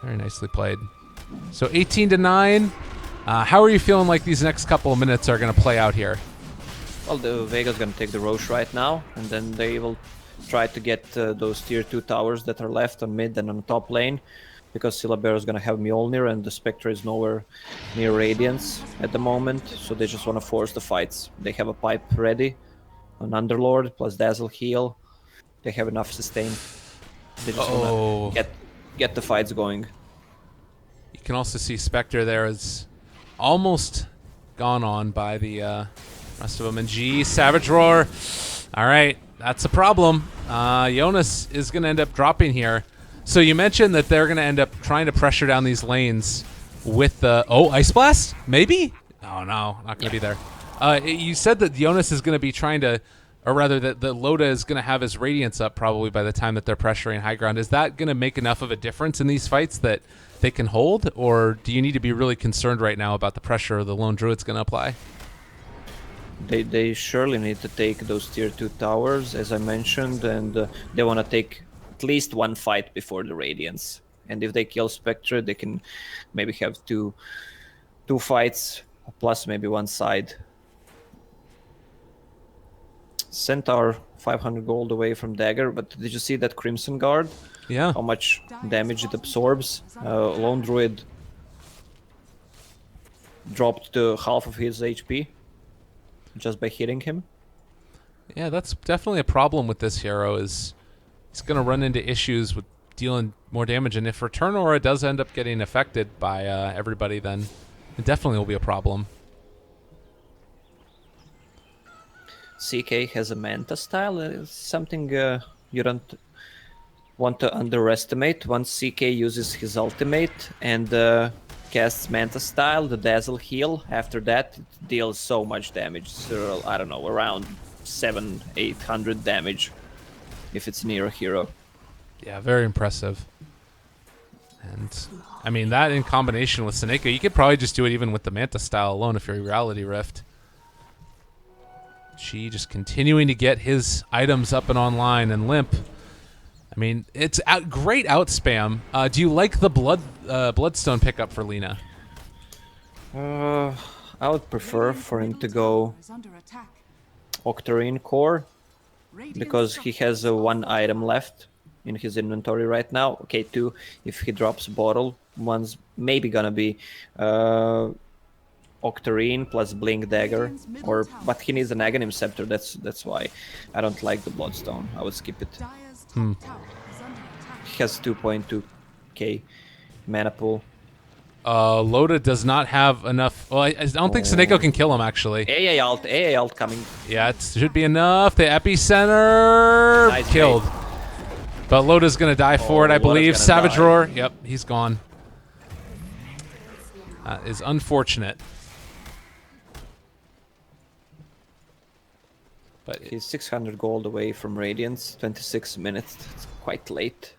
Very nicely played. So 18-9. How are you feeling like these next couple of minutes are going to play out here? Well, the Vega's gonna take the Roche right now, and then they will try to get those tier 2 towers that are left on mid and on top lane, because Syllabear is gonna have Mjolnir and the Spectre is nowhere near Radiance at the moment, so they just want to force the fights. They have a pipe ready, an Underlord plus Dazzle heal. They have enough sustain. They just want to get the fights going. You can also see Spectre there is almost gone on by the rest of them. And G, Savage Roar. All right, that's a problem. Jonas is going to end up dropping here. So you mentioned that they're going to end up trying to pressure down these lanes with the... Oh, Ice Blast? Maybe? Oh, no, not going to be there. You said that Jonas is going to be trying to... Or rather, that Loda is going to have his Radiance up probably by the time that they're pressuring high ground. Is that going to make enough of a difference in these fights that they can hold? Or do you need to be really concerned right now about the pressure the Lone Druid's going to apply? They surely need to take those tier 2 towers, as I mentioned, and they want to take at least one fight before the Radiance. and if they kill Spectre, they can maybe have two fights plus maybe one side. Centaur 500 gold away from Dagger, but did you see that Crimson Guard? Yeah. How much damage it absorbs? Lone Druid dropped to half of his HP just by hitting him. Yeah, that's definitely a problem with this hero. Is he's going to run into issues with dealing more damage, and if Return Aura does end up getting affected by everybody, then it definitely will be a problem. CK has a Manta style. It's something you don't want to underestimate. Once CK uses his ultimate and casts Manta style, the Dazzle heal, after that it deals so much damage. So, I don't know, around 700-800 damage if it's near a hero. Yeah, very impressive. And I mean, that in combination with Seneca, you could probably just do it even with the Manta style alone if you're Reality Rift. She just continuing to get his items up and online, and Limp. I mean, it's great out spam. Do you like the Bloodstone pickup for Lina? I would prefer for him to go Is under attack. Octarine Core, Radiant because he has one item left in his inventory right now. Okay, 2 if he drops bottle. One's maybe gonna be Octarine plus Blink Dagger, but he needs an Aghanim Scepter. That's why I don't like the Bloodstone. I would skip it. Dire's top tower is under attack. He has 2.2k mana pool. Loda does not have enough. Well, I don't think Seneko can kill him, actually. AA ult coming. Yeah, it should be enough. The epicenter Nice killed. bait. But Loda's going to die for it, I Loda's believe. gonna Savage die. Roar. Yep, he's gone. That is unfortunate. But He's 600 gold away from Radiance. 26 minutes. It's quite late.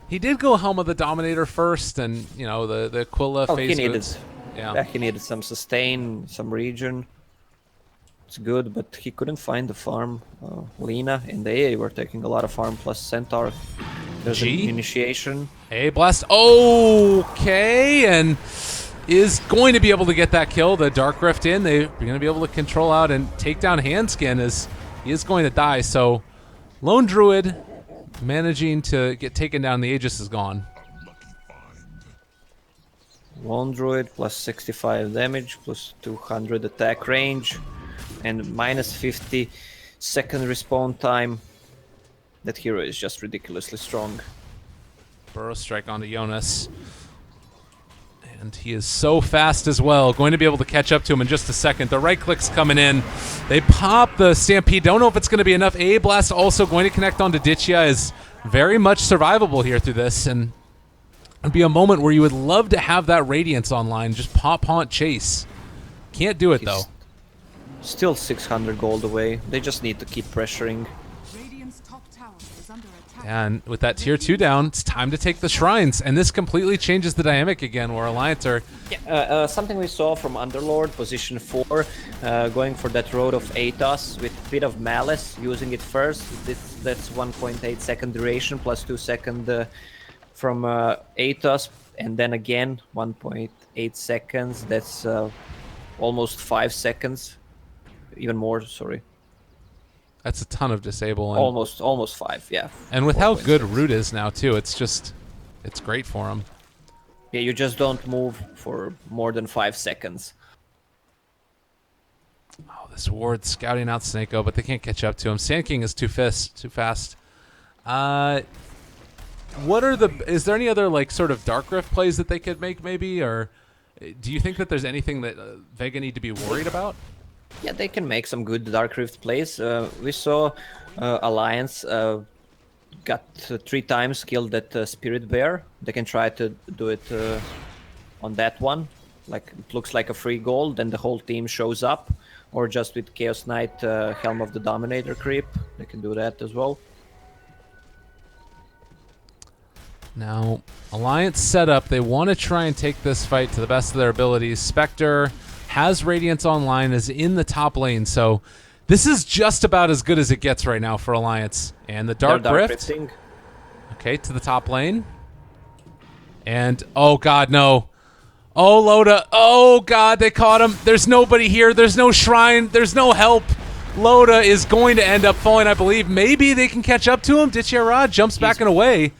he did go Helm of the Dominator first, and, you know, the Aquila Oh, phase he needed. boots. Yeah. Yeah, he needed some sustain, some regen. It's good, but he couldn't find the farm. Lina and the AA were taking a lot of farm, plus Centaur. There's an G? initiation. A blast. Okay, and is going to be able to get that kill. The Dark Rift in. They're going to be able to control out and take down Handskin, as he is going to die. So Lone Druid managing to get taken down. The Aegis is gone. Lone Druid plus 65 damage, plus 200 attack range, and minus 50 second respawn time. That hero is just ridiculously strong. Burrow strike onto Jonas. And he is so fast as well. Going to be able to catch up to him in just a second. The right click's coming in. They pop the Stampede. Don't know if it's going to be enough. A Blast also going to connect onto Ditchia. Is very much survivable here through this. And it'd be a moment where you would love to have that Radiance online. Just pop, haunt, chase. Can't do it, though. Still 600 gold away. They just need to keep pressuring. Radiant's top tower is under attack. And with that tier 2 down, it's time to take the shrines. And this completely changes the dynamic again, where Alliance are... Something we saw from Underlord, position 4, going for that road of Atos with a bit of Malice, using it first. That's 1.8 second duration, plus 2 second from Atos, and then again 1.8 seconds. That's almost 5 seconds. Even more, sorry. That's a ton of disable. And, Almost 5, yeah. and with how good 4.6. Root is now, too, it's great for him. Yeah, you just don't move for more than 5 seconds. Oh, this ward's scouting out Snako, but they can't catch up to him. Sand King is too fast. Is there any other, like, sort of Dark Rift plays that they could make, maybe? Or do you think that there's anything that Vega need to be worried about? Yeah, they can make some good Dark Rift plays. We saw Alliance got 3 times killed that Spirit Bear. They can try to do it on that one. Like, it looks like a free gold, then the whole team shows up. Or just with Chaos Knight, Helm of the Dominator creep. They can do that as well. Now, Alliance setup, they want to try and take this fight to the best of their abilities. Spectre has Radiance online, is in the top lane, so this is just about as good as it gets right now for Alliance. And the Dark They're Rift, Rifting. okay, to the top lane. And, oh, God, no. Oh, Loda. Oh, God, they caught him. There's nobody here. There's no shrine. There's no help. Loda is going to end up falling, I believe. Maybe they can catch up to him. Ditya jumps back and away.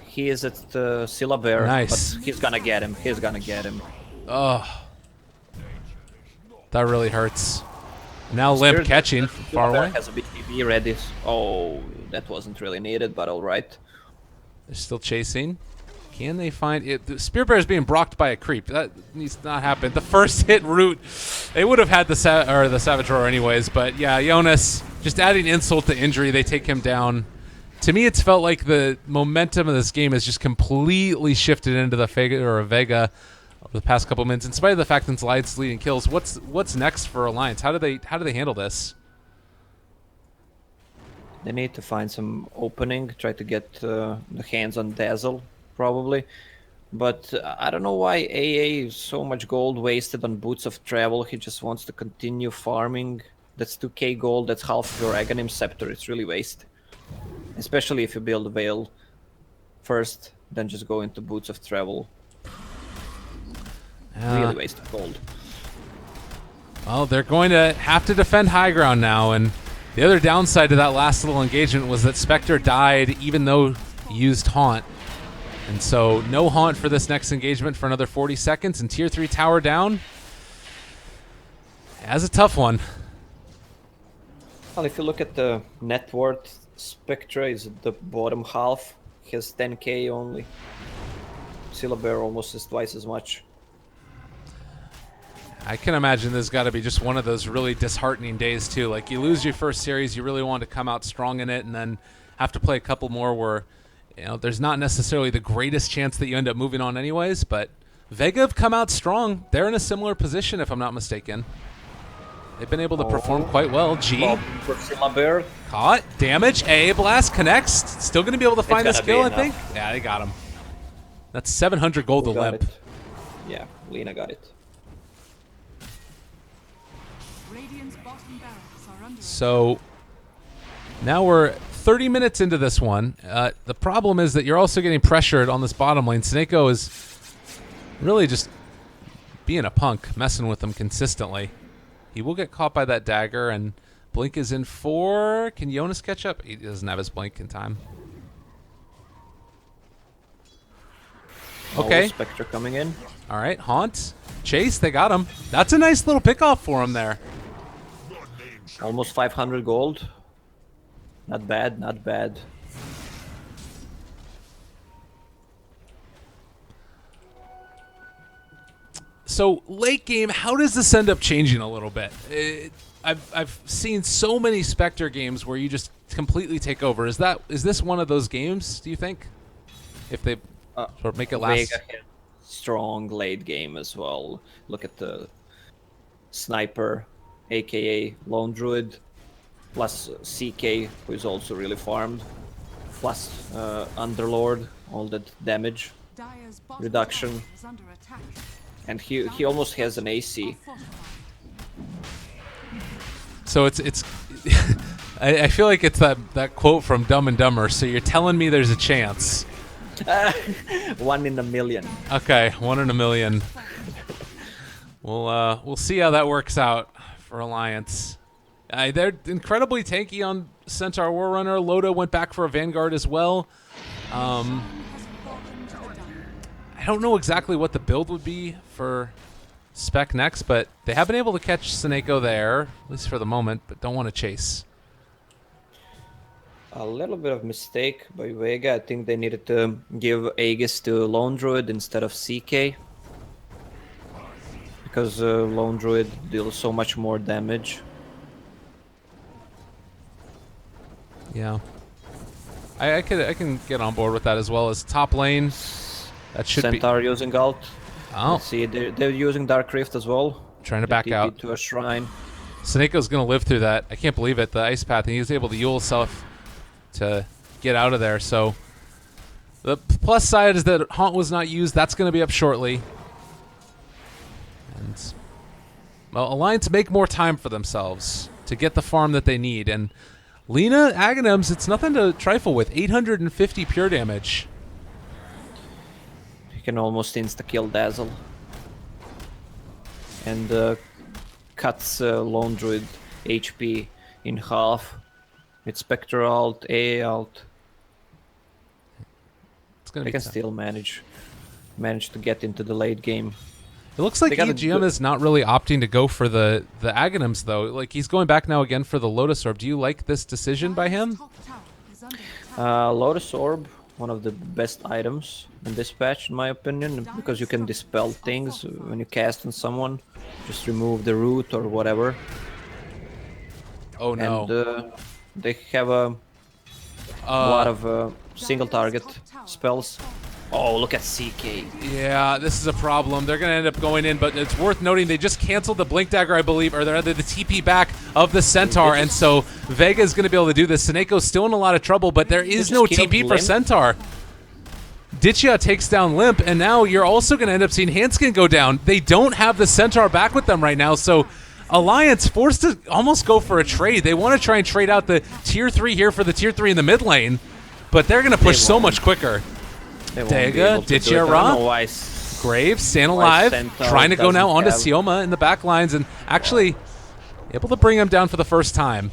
He is at the Scylla Bear, Nice. but he's gonna get him. He's gonna get him. Oh. That really hurts. Now Limp catching far away. Has a BTB ready. Oh, that wasn't really needed, but all right. They're still chasing. Can they find it? The Spear Bear is being blocked by a creep. That needs to not happen. The first hit route, they would have had the Savage Roar anyways. But yeah, Jonas just adding insult to injury. They take him down. To me, it's felt like the momentum of this game has just completely shifted into the Vega over the past couple minutes. In spite of the fact that Zlide's leading kills, what's next for Alliance? How do they handle this? They need to find some opening, try to get the hands on Dazzle, probably. But I don't know why AA is so much gold wasted on Boots of Travel. He just wants to continue farming. That's 2k gold, that's half of your Aghanim Scepter. It's really waste. Especially if you build a Veil first, then just go into Boots of Travel. Really waste of gold. Well, they're going to have to defend high ground now, and the other downside to that last little engagement was that Spectre died even though he used Haunt. And so no Haunt for this next engagement for another 40 seconds, and Tier 3 tower down. That's a tough one. Well, if you look at the net worth, Spectre is at the bottom half. He has 10k only. Scylla Bear almost is twice as much. I can imagine this has got to be just one of those really disheartening days too. Like you lose your first series, you really want to come out strong in it, and then have to play a couple more where, you know, there's not necessarily the greatest chance that you end up moving on anyways. But Vega have come out strong. They're in a similar position, if I'm not mistaken. They've been able to perform quite well. G For Scylla Bear. caught, damage, A blast connects. Still going to be able to find this kill, I think. Yeah, they got him. That's 700 gold to Limp. Yeah, Lena got it. Radiant's bottom barracks are under So now we're 30 minutes into this one. The problem is that you're also getting pressured on this bottom lane. Snako is really just being a punk, messing with them consistently. He will get caught by that dagger, and Blink is in 4. Can Jonas catch up? He doesn't have his Blink in time. Okay. Spectre coming in. All right, Haunt. Chase, they got him. That's a nice little pickoff for him there. Almost 500 gold. Not bad, not bad. So late game, how does this end up changing a little bit? I've seen so many Spectre games where you just completely take over. Is this one of those games? Do you think? If they sort of make it last. Vega had strong late game as well. Look at the Sniper, aka Lone Druid, plus CK, who is also really farmed, plus Underlord, all that damage Dire's bottom reduction. tower is under attack. And he almost has an AC. So it's I feel like it's that quote from Dumb and Dumber. So you're telling me there's a chance? 1 in a million. Okay, 1 in a million. We'll see how that works out for Alliance. They're incredibly tanky on Centaur Warrunner. Loda went back for a Vanguard as well. I don't know exactly what the build would be for Spec next, but they have been able to catch Snako there, at least for the moment, but don't want to chase. A little bit of mistake by Vega. I think they needed to give Aegis to Lone Druid instead of CK. Because Lone Druid deals so much more damage. Yeah. I can get on board with that as well as top lane. That should Centaur using ult. Oh. Let's see, they're using Dark Rift as well. Trying to back TP out. to a shrine. Snako's going to live through that. I can't believe it. The ice path, and he was able to Yule himself to get out of there. So the plus side is that Haunt was not used. That's going to be up shortly. And, well, Alliance make more time for themselves to get the farm that they need. And Lena Aghanims, it's nothing to trifle with. 850 pure damage. can almost insta-kill Dazzle. And cuts Lone Druid HP in half. With Spectre ult, AA ult. It's gonna They be can tough. still manage to get into the late game. It looks like They got a EGM good- is not really opting to go for the Aghanims, though. Like, he's going back now again for the Lotus Orb. Do you like this decision by him? Top tower is under attack. Lotus Orb, one of the best items in this patch, in my opinion, because you can dispel things when you cast on someone. Just remove the root or whatever. Oh, no. And they have a lot of single target spells. Oh, look at CK. Yeah, this is a problem. They're going to end up going in, but it's worth noting they just canceled the Blink Dagger, I believe, or they're the TP back of the Centaur, and so Vega is going to be able to do this. Saneko's still in a lot of trouble, but there is just no killed TP for Limp. Centaur. Ditchia takes down Limp, and now you're also going to end up seeing Hanskin go down. They don't have the Centaur back with them right now, so Alliance forced to almost go for a trade. They want to try and trade out the tier 3 here for the tier 3 in the mid lane, but they're going to push so much quicker. They won't be Vega, able to do it. Ditchia I don't Ra. know why Graves staying Why alive, Centaur trying to go now onto doesn't have- Sioma in the back lines, and actually able to bring him down for the first time.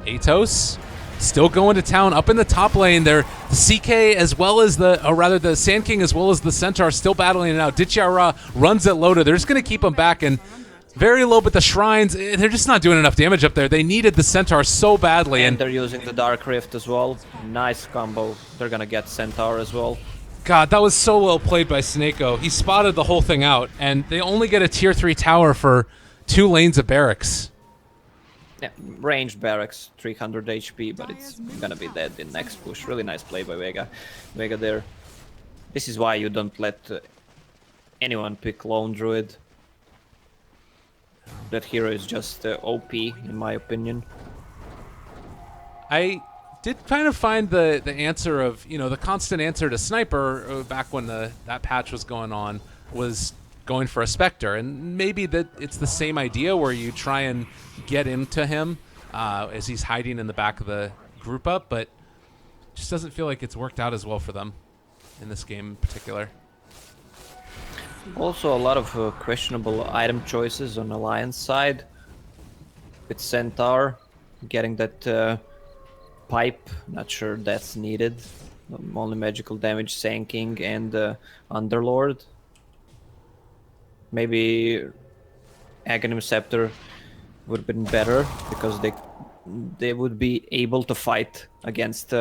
Atos still going to town up in the top lane. They're the CK as well as the Sand King as well as the Centaur still battling it out. Ditchia Ra runs at Loda. They're just going to keep him back, and very low, but the Shrines, they're just not doing enough damage up there. They needed the Centaur so badly, And and they're using the Dark Rift as well. Nice combo. They're gonna get Centaur as well. God, that was so well played by Snako. He spotted the whole thing out, and they only get a tier 3 tower for 2 lanes of barracks. Yeah, ranged barracks, 300 HP, but it's gonna be dead in next push. Really nice play by Vega. Vega there. This is why you don't let anyone pick Lone Druid. That hero is just OP, in my opinion. I did kind of find the answer of, the constant answer to Sniper back when that patch was going on was going for a Spectre. And maybe that it's the same idea where you try and get into him as he's hiding in the back of the group up, but just doesn't feel like it's worked out as well for them in this game in particular. Also, a lot of questionable item choices on Alliance side. With Centaur getting that pipe, not sure that's needed. Only magical damage, Sanking, and Underlord. Maybe Aghanim Scepter would have been better because they would be able to fight against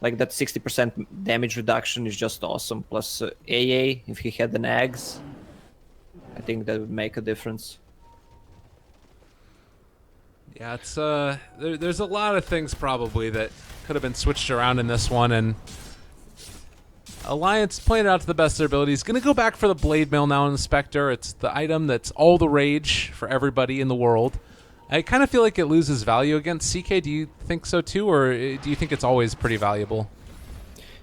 like that 60% damage reduction is just awesome. Plus AA, if he had an Ags, I think that would make a difference. Yeah, it's there's a lot of things probably that could have been switched around in this one, and Alliance playing it out to the best of their abilities. Going to go back for the Blade Mail now in the Spectre. It's the item that's all the rage for everybody in the world. I kind of feel like it loses value against CK. Do you think so too, or do you think it's always pretty valuable?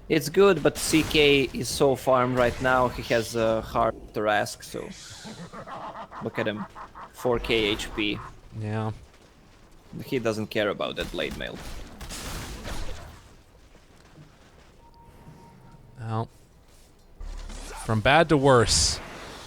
It's good, but CK is so farmed right now. He has a hard Thorask, so look at him, 4k HP. Yeah. He doesn't care about that Blade Mail. Well, from bad to worse.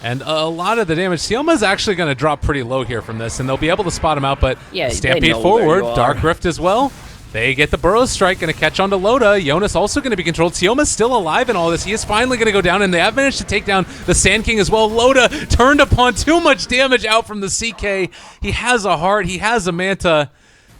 And a lot of the damage. Sioma's actually going to drop pretty low here from this, and they'll be able to spot him out, but Yeah, they Stampede know forward, where you are. Dark Rift as well. They get the Burrow Strike, going to catch on to Loda. Jonas also going to be controlled. Sioma's still alive in all this. He is finally going to go down, and they have managed to take down the Sand King as well. Loda turned upon too much damage out from the CK. He has a heart. He has a Manta.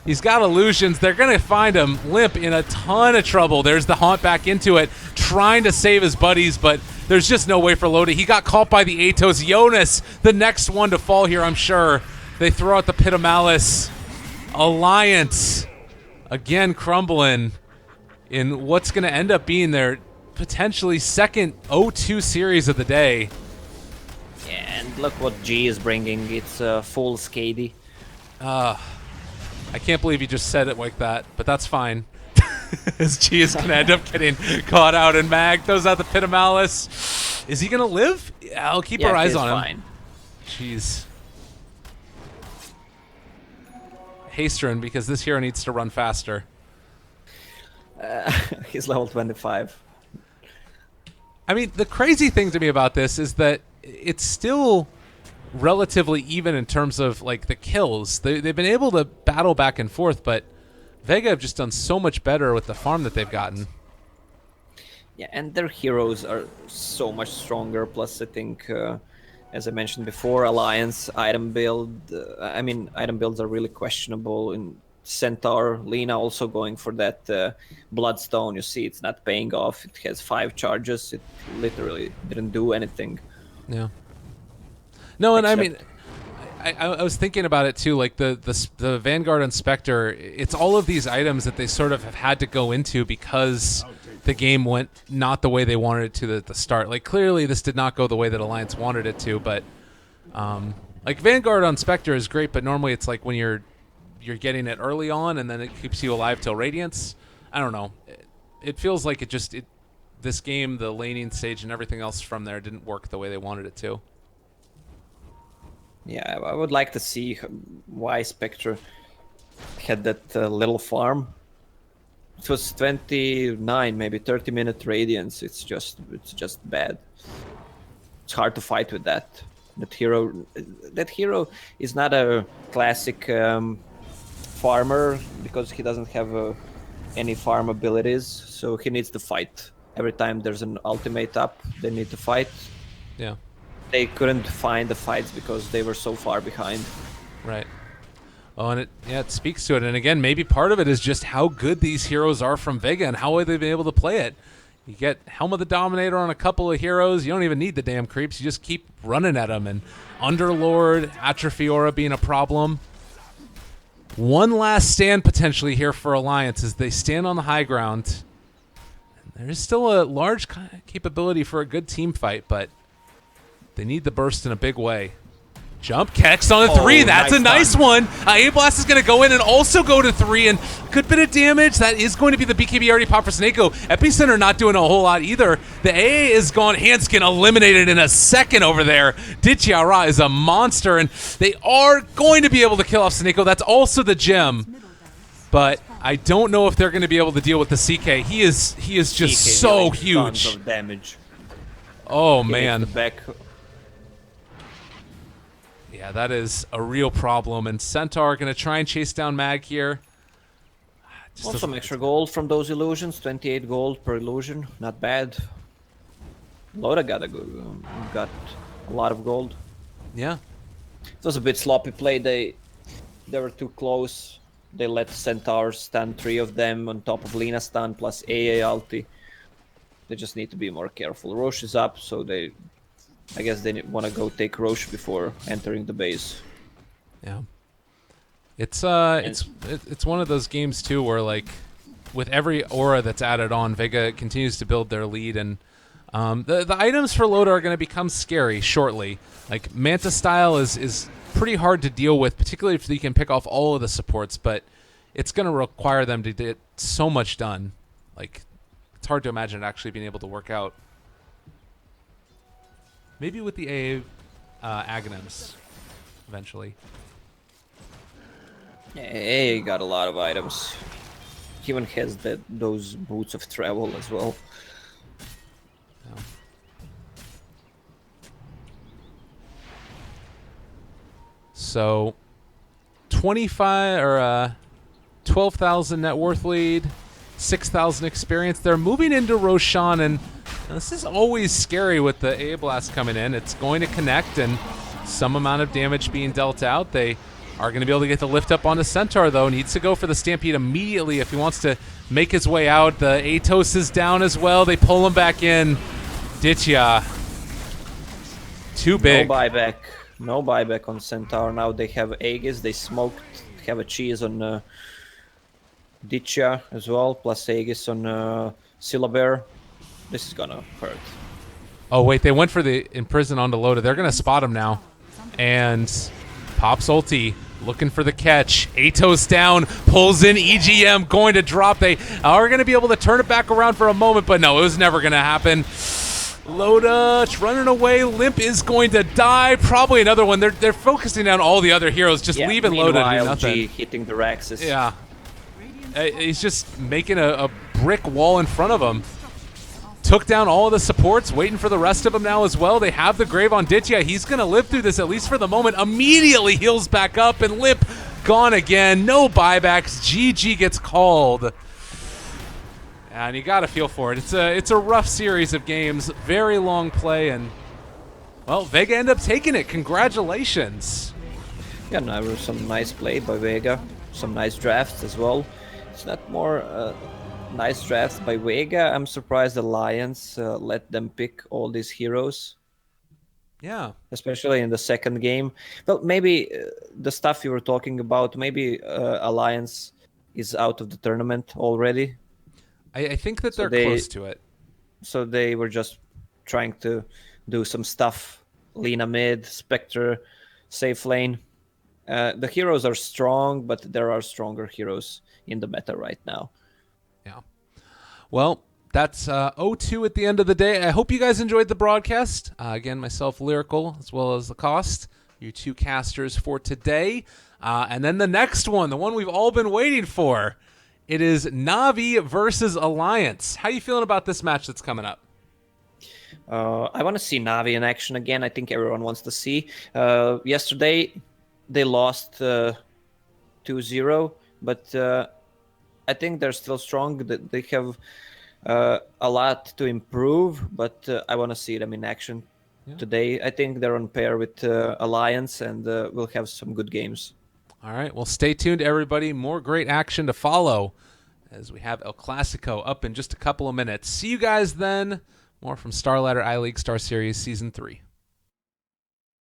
He's got illusions. They're going to find him limp in a ton of trouble. There's the Haunt back into it, trying to save his buddies, but there's just no way for Loda. He got caught by the Atos. Jonas, the next one to fall here, I'm sure. They throw out the Pit of Malice. Alliance, again crumbling in what's going to end up being their potentially second O2 series of the day. Yeah, and look what G is bringing. It's full Skady. I can't believe you just said it like that, but that's fine. As G is going to end up getting caught out, and Mag throws out the Pit of Malice. Is he going to live? Yeah, I'll keep our eyes on him. Fine. Jeez. Hasterin, because this hero needs to run faster. He's level 25. I mean, the crazy thing to me about this is that it's still relatively even in terms of like the kills. They've been able to battle back and forth, but Vega have just done so much better with the farm that they've gotten. Yeah, and their heroes are so much stronger. Plus, I think, as I mentioned before, Alliance item build. Item builds are really questionable. In Centaur, Lina also going for that Bloodstone. You see, it's not paying off. It has 5 charges. It literally didn't do anything. Yeah. No, and I mean, I was thinking about it too. Like the Vanguard Inspector, it's all of these items that they sort of have had to go into because the game went not the way they wanted it to at the start. Like clearly, this did not go the way that Alliance wanted it to. But like Vanguard Inspector is great, but normally it's like when you're getting it early on, and then it keeps you alive till Radiance. I don't know. It feels like this game, the laning stage and everything else from there didn't work the way they wanted it to. Yeah, I would like to see why Spectre had that little farm. It was 29, maybe 30-minute radiance. It's just bad. It's hard to fight with that. That hero is not a classic farmer because he doesn't have any farm abilities. So he needs to fight. Every time there's an ultimate up, they need to fight. Yeah. They couldn't find the fights because they were so far behind. Right. Oh, and it speaks to it. And again, maybe part of it is just how good these heroes are from Vega and how they've been able to play it. You get Helm of the Dominator on a couple of heroes. You don't even need the damn creeps. You just keep running at them. And Underlord, Atrophiora being a problem. One last stand potentially here for Alliance as they stand on the high ground. There's still a large capability for a good team fight, but they need the burst in a big way. Jump Kex on a 3. That's a nice one. A-Blast is going to go in and also go to 3, and good bit of damage. That is going to be the BKB already popped for Snako. Epicenter not doing a whole lot either. The AA is gone. Handskin eliminated in a second over there. Dichiara is a monster, and they are going to be able to kill off Snako. That's also the gem. But I don't know if they're going to be able to deal with the CK. He is just so huge. Tons of damage. Oh, man. Back. Yeah, that is a real problem. And Centaur going to try and chase down Mag here. Also some extra gold from those illusions. 28 gold per illusion. Not bad. Loda got a lot of gold. Yeah. It was a bit sloppy play. They were too close. They let Centaur stun 3 of them on top of Lina stun plus AA ulti. They just need to be more careful. Roche is up, so I guess they want to go take Roche before entering the base. Yeah. It's one of those games too where like with every aura that's added on, Vega continues to build their lead, and the items for Loda are going to become scary shortly. Like Manta style is pretty hard to deal with, particularly if you can pick off all of the supports, but it's going to require them to get so much done. Like it's hard to imagine it actually being able to work out. Maybe with the AA Aghanims eventually. Yeah, AA got a lot of items. He even has those boots of travel as well. Yeah. So 25 or 12,000 net worth lead, 6,000 experience. They're moving into Roshan, and this is always scary with the A-Blast coming in. It's going to connect, and some amount of damage being dealt out. They are going to be able to get the lift up onto Centaur, though. Needs to go for the Stampede immediately if he wants to make his way out. The Atos is down as well. They pull him back in. Ditya. Too big. No buyback on Centaur. Now they have Aegis. They smoked. Have a cheese on Ditya as well, plus Aegis on Syllabear. This is gonna hurt. Oh, wait. They went for the Imprison onto Loda. They're going to spot him now. And pops ulti. Looking for the catch. Atos down. Pulls in EGM. Going to drop. They are going to be able to turn it back around for a moment, but no, it was never going to happen. Loda running away. Limp is going to die. Probably another one. They're focusing on all the other heroes, just leaving Loda to do nothing. G hitting the Raxus. Yeah. He's just making a brick wall in front of him. took down all of the supports, waiting for the rest of them now as well. They have the Grave on Ditya. He's going to live through this, at least for the moment. Immediately heals back up, and Lip gone again. No buybacks. GG gets called. And you got to feel for it. It's a rough series of games. Very long play, and, well, Vega ended up taking it. Congratulations. Yeah, no, there was some nice play by Vega. Some nice drafts as well. It's not more nice drafts by Vega. I'm surprised Alliance let them pick all these heroes. Yeah. Especially in the second game. Well, maybe the stuff you were talking about, maybe Alliance is out of the tournament already. I think that they're close to it. So they were just trying to do some stuff. Lina mid, Spectre, safe lane. The heroes are strong, but there are stronger heroes in the meta right now. Yeah. Well, that's O2 at the end of the day. I hope you guys enjoyed the broadcast. Again, myself, Lyrical, as well as the Cost, you two casters for today. And then the next one, the one we've all been waiting for. It is Na'Vi versus Alliance. How are you feeling about this match that's coming up? I want to see Na'Vi in action again. I think everyone wants to see. Yesterday, they lost 2-0, but I think they're still strong. They have a lot to improve, but I want to see them in action today. I think they're on pair with Alliance, and we'll have some good games. All right, well, stay tuned, everybody. More great action to follow as we have El Clasico up in just a couple of minutes. See you guys then. More from Starladder iLeague Star Series Season 3.